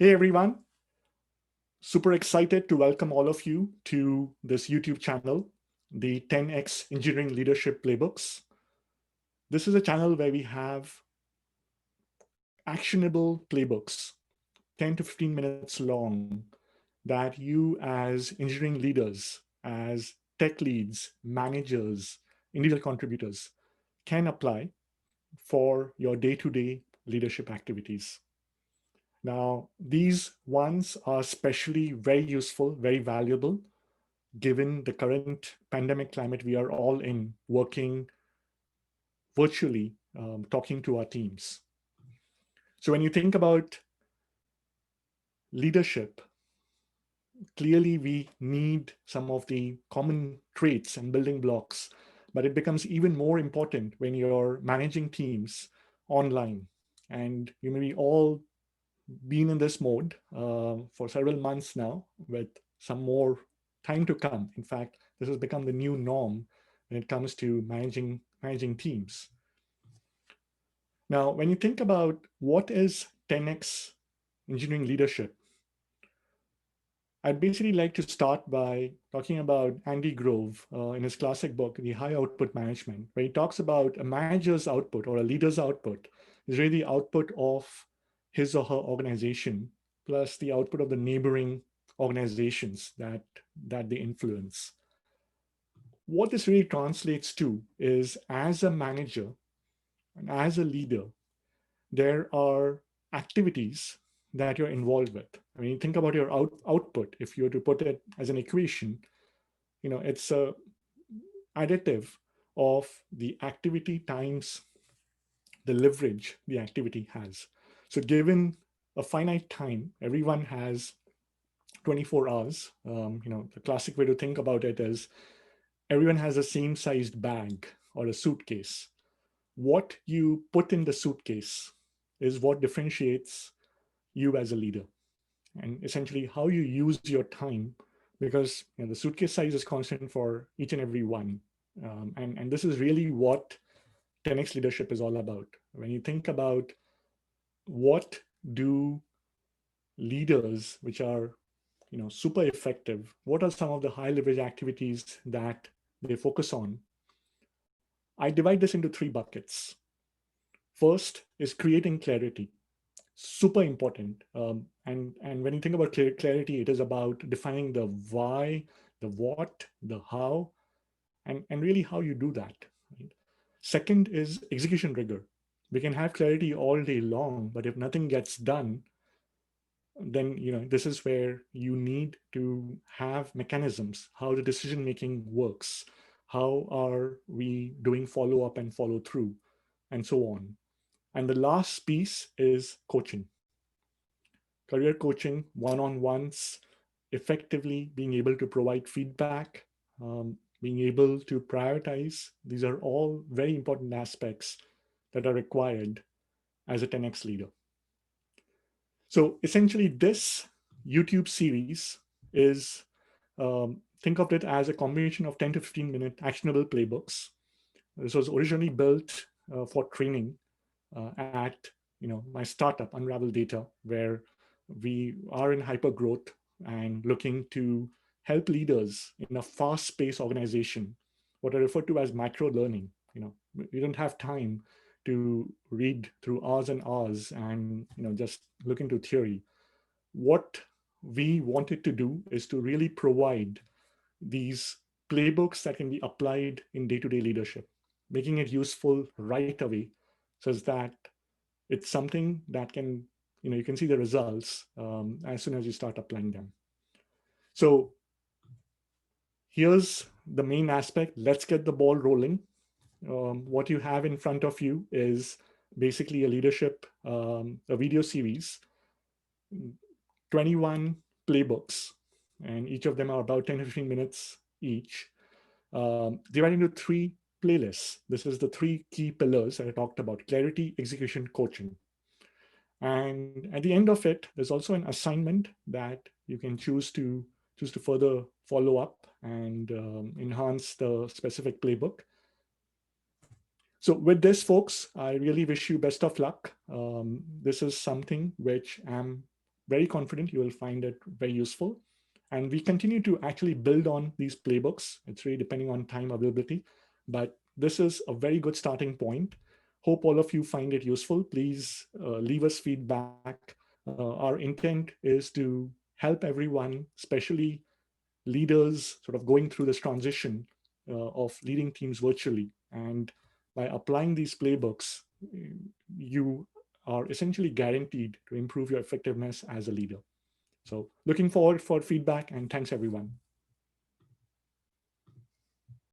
Hey everyone, super excited to welcome all of you to this YouTube channel, the 10x Engineering Leadership Playbooks. This is a channel where we have actionable playbooks, 10 to 15 minutes long, that you as engineering leaders, as tech leads, managers, individual contributors can apply for your day-to-day leadership activities. Now, these ones are especially very useful, very valuable, given the current pandemic climate we are all in, working virtually, talking to our teams. So when you think about leadership, clearly we need some of the common traits and building blocks, but it becomes even more important when you're managing teams online. And you may be all been in this mode for several months now, with some more time to come. In fact, this has become the new norm when it comes to managing teams. Now, when you think about what is 10x engineering leadership, I'd basically like to start by talking about Andy Grove in his classic book, The High Output Management, where he talks about a manager's output or a leader's output is really the output of his or her organization, plus the output of the neighboring organizations that they influence. What this really translates to is, as a manager and as a leader, there are activities that you're involved with. I mean, think about your output. If you were to put it as an equation, it's a additive of the activity times the leverage the activity has. So given a finite time, everyone has 24 hours. The classic way to think about it is everyone has the same sized bag or a suitcase. What you put in the suitcase is what differentiates you as a leader, and essentially how you use your time, because the suitcase size is constant for each and every one. And this is really what 10x leadership is all about. When you think about what do leaders, which are super effective, what are some of the high leverage activities that they focus on, I divide this into three buckets. First is creating clarity. Super important. And when you think about clarity, it is about defining the why, the what, the how, and really how you do that. Right? Second is execution rigor. We can have clarity all day long, but if nothing gets done, then this is where you need to have mechanisms, how the decision making works, how are we doing follow up and follow through, and so on. And the last piece is coaching. Career coaching, one-on-ones, effectively being able to provide feedback, being able to prioritize. These are all very important aspects that are required as a 10x leader. So essentially, this YouTube series is, think of it as a combination of 10 to 15 minute actionable playbooks. This was originally built for training at my startup, Unravel Data, where we are in hyper growth and looking to help leaders in a fast-paced organization, what I refer to as micro learning. We don't have time to read through hours and hours and just look into theory. What we wanted to do is to really provide these playbooks that can be applied in day-to-day leadership, making it useful right away, so that it's something that can, you can see the results as soon as you start applying them. So here's the main aspect. Let's get the ball rolling. What you have in front of you is basically a leadership, a video series, 21 playbooks, and each of them are about 10 to 15 minutes each, divided into three playlists. This is the three key pillars that I talked about: clarity, execution, coaching. And at the end of it, there's also an assignment that you can choose to further follow up and enhance the specific playbook. So with this, folks, I really wish you best of luck. This is something which I'm very confident you will find it very useful. And we continue to actually build on these playbooks. It's really depending on time availability, but this is a very good starting point. Hope all of you find it useful. Please leave us feedback. Our intent is to help everyone, especially leaders, sort of going through this transition of leading teams virtually. And by applying these playbooks, you are essentially guaranteed to improve your effectiveness as a leader. So looking forward for feedback, and thanks everyone.